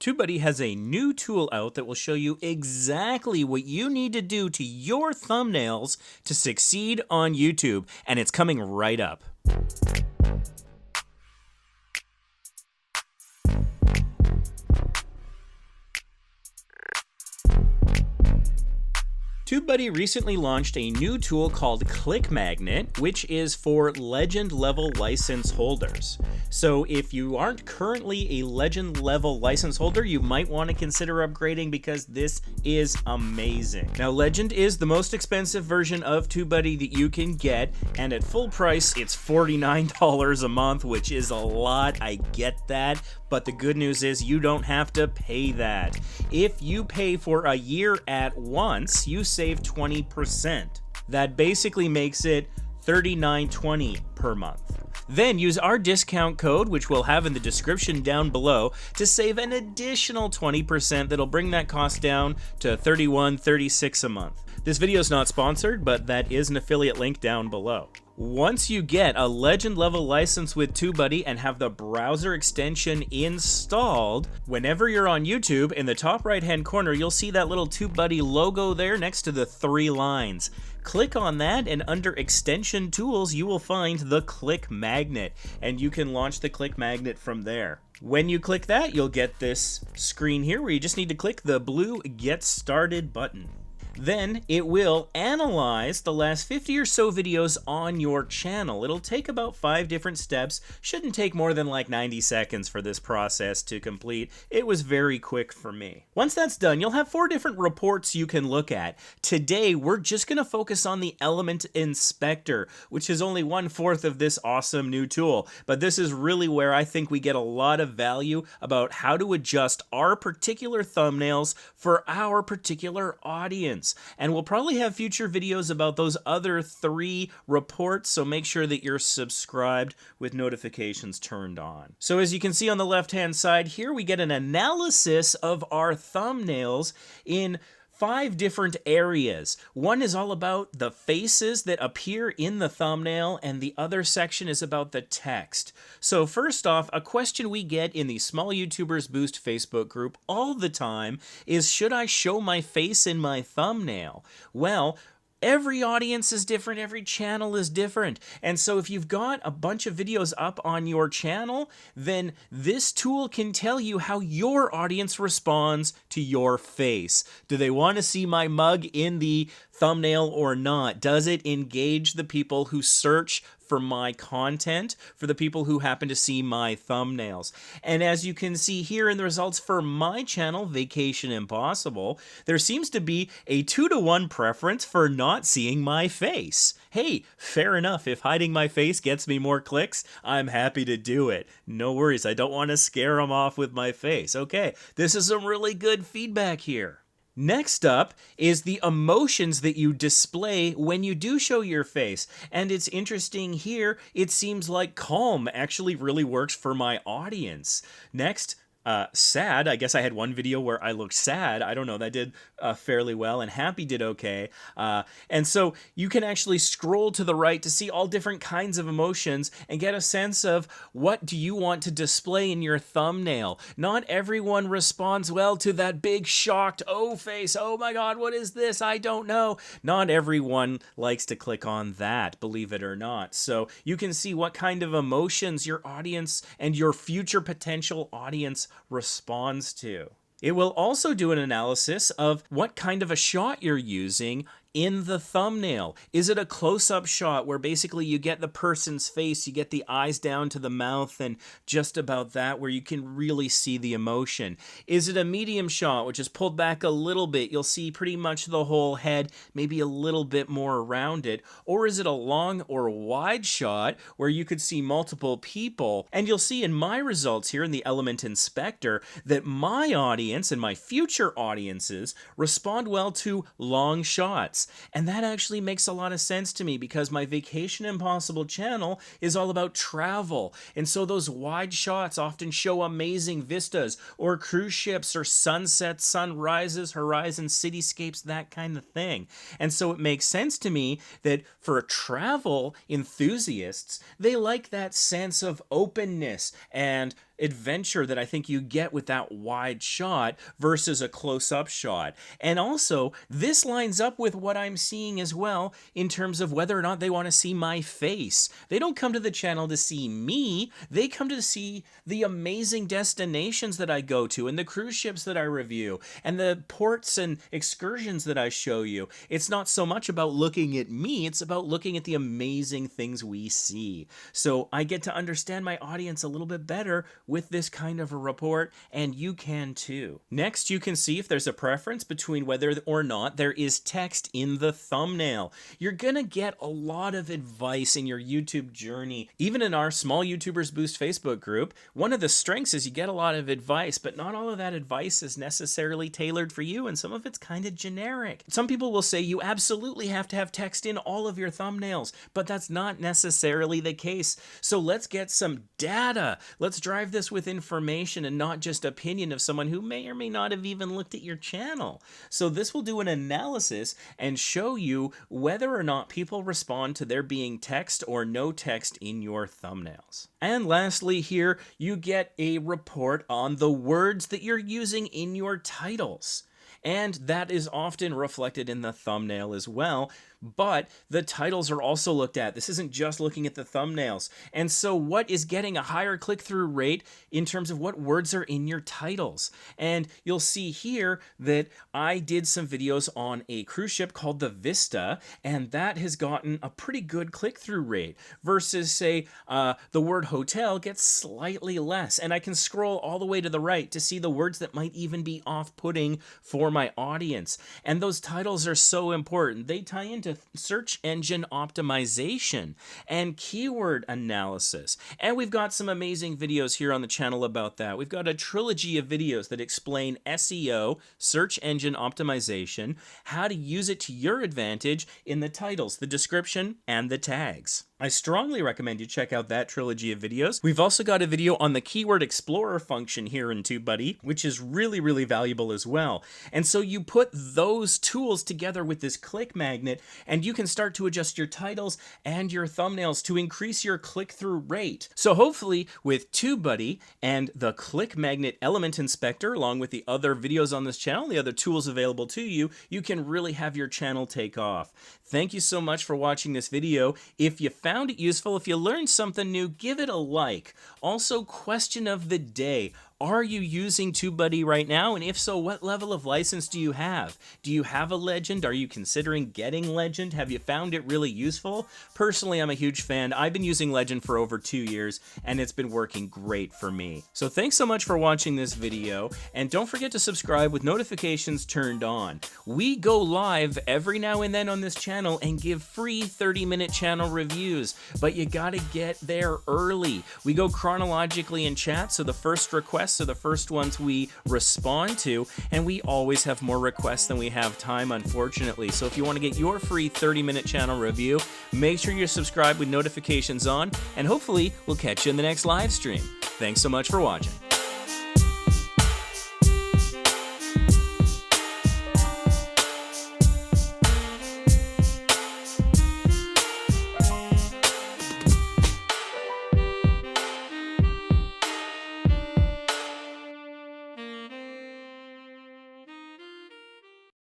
TubeBuddy has a new tool out that will show you exactly what you need to do to your thumbnails to succeed on YouTube, and it's coming right up. TubeBuddy recently launched a new tool called Click Magnet, which is for legend level license holders. So if you aren't currently a legend level license holder, you might want to consider upgrading because this is amazing. Now, legend is the most expensive version of TubeBuddy that you can get, and at full price, it's $49 a month, which is a lot. I get that. But the good news is you don't have to pay that. If you pay for a year at once, you save 20%. That basically makes it $39.20 per month. Then use our discount code, which we'll have in the description down below, to save an additional 20% that'll bring that cost down to $31.36 a month. This video is not sponsored, but that is an affiliate link down below. Once you get a legend level license with TubeBuddy and have the browser extension installed, whenever you're on YouTube, in the top right hand corner, you'll see that little TubeBuddy logo there next to the 3 lines. Click on that, and under extension tools, you will find the Click Magnet, and you can launch the Click Magnet from there. When you click that, you'll get this screen here where you just need to click the blue Get Started button. Then it will analyze the last 50 or so videos on your channel. It'll take about 5 different steps. Shouldn't take more than like 90 seconds for this process to complete. It was very quick for me. Once that's done, you'll have 4 different reports you can look at. Today, we're just going to focus on the Element Inspector, which is only 1/4 of this awesome new tool. But this is really where I think we get a lot of value about how to adjust our particular thumbnails for our particular audience. And we'll probably have future videos about those other 3 reports, so make sure that you're subscribed with notifications turned on. So as you can see on the left-hand side here, we get an analysis of our thumbnails in 5 different areas. One is all about the faces that appear in the thumbnail, and the other section is about the text. So first off, a question we get in the Small YouTubers Boost Facebook group all the time is, should I show my face in my thumbnail? Well, every audience is different, every channel is different. And so if you've got a bunch of videos up on your channel, then this tool can tell you how your audience responds to your face. Do they want to see my mug in the thumbnail or not? Does it engage the people who search for my content, for the people who happen to see my thumbnails? And as you can see here in the results for my channel, Vacation Impossible, there seems to be a 2-to-1 preference for not seeing my face. Hey, fair enough. If hiding my face gets me more clicks, I'm happy to do it. No worries. I don't want to scare them off with my face. Okay, this is some really good feedback here. Next up is the emotions that you display when you do show your face. And it's interesting here, it seems like calm actually really works for my audience. Next, sad. I guess I had one video where I looked sad. I don't know, that did fairly well, and happy did okay. And so you can actually scroll to the right to see all different kinds of emotions and get a sense of what do you want to display in your thumbnail. Not everyone responds well to that big shocked oh face. Oh my God, what is this? I don't know. Not everyone likes to click on that, believe it or not. So you can see what kind of emotions your audience and your future potential audience responds to. It will also do an analysis of what kind of a shot you're using in the thumbnail. Is it a close-up shot where basically you get the person's face, you get the eyes down to the mouth and just about that, where you can really see the emotion? Is it a medium shot, which is pulled back a little bit? You'll see pretty much the whole head, maybe a little bit more around it. Or is it a long or wide shot where you could see multiple people? And you'll see in my results here in the Element Inspector that my audience and my future audiences respond well to long shots. And that actually makes a lot of sense to me because my Vacation Impossible channel is all about travel. And so those wide shots often show amazing vistas or cruise ships or sunsets, sunrises, horizons, cityscapes, that kind of thing. And so it makes sense to me that for travel enthusiasts, they like that sense of openness and adventure that I think you get with that wide shot versus a close-up shot. And also, this lines up with what I'm seeing as well in terms of whether or not they want to see my face. They don't come to the channel to see me, they come to see the amazing destinations that I go to and the cruise ships that I review and the ports and excursions that I show you. It's not so much about looking at me, it's about looking at the amazing things we see. So I get to understand my audience a little bit better with this kind of a report, and you can too. Next, you can see if there's a preference between whether or not there is text in the thumbnail. You're gonna get a lot of advice in your YouTube journey. Even in our Small YouTubers Boost Facebook group, one of the strengths is you get a lot of advice, but not all of that advice is necessarily tailored for you, and some of it's kind of generic. Some people will say you absolutely have to have text in all of your thumbnails, but that's not necessarily the case. So let's get some data. Let's drive this with information and not just opinion of someone who may or may not have even looked at your channel. So this will do an analysis and show you whether or not people respond to there being text or no text in your thumbnails. And lastly here, you get a report on the words that you're using in your titles. And that is often reflected in the thumbnail as well. But the titles are also looked at. This isn't just looking at the thumbnails. And so what is getting a higher click-through rate in terms of what words are in your titles? And you'll see here that I did some videos on a cruise ship called the Vista, and that has gotten a pretty good click-through rate versus, say, the word hotel gets slightly less. And I can scroll all the way to the right to see the words that might even be off-putting for my audience. And those titles are so important. They tie into search engine optimization and keyword analysis. And we've got some amazing videos here on the channel about that. We've got a trilogy of videos that explain SEO, search engine optimization, how to use it to your advantage in the titles, the description, and the tags. I strongly recommend you check out that trilogy of videos. We've also got a video on the Keyword Explorer function here in TubeBuddy, which is really, really valuable as well. And so you put those tools together with this click magnet, and you can start to adjust your titles and your thumbnails to increase your click-through rate. So hopefully with TubeBuddy and the click magnet element inspector, along with the other videos on this channel, the other tools available to you, you can really have your channel take off. Thank you so much for watching this video. If you found it useful, if you learned something new, give it a like. Also, question of the day. Are you using TubeBuddy right now? And if so, what level of license do you have? Do you have a Legend? Are you considering getting Legend? Have you found it really useful? Personally, I'm a huge fan. I've been using Legend for over 2 years, and it's been working great for me. So thanks so much for watching this video, and don't forget to subscribe with notifications turned on. We go live every now and then on this channel and give free 30-minute channel reviews, but you gotta get there early. We go chronologically in chat, so the first request are the first ones we respond to, and we always have more requests than we have time, unfortunately. So if you want to get your free 30-minute channel review, make sure you're subscribed with notifications on, and hopefully we'll catch you in the next live stream. Thanks so much for watching.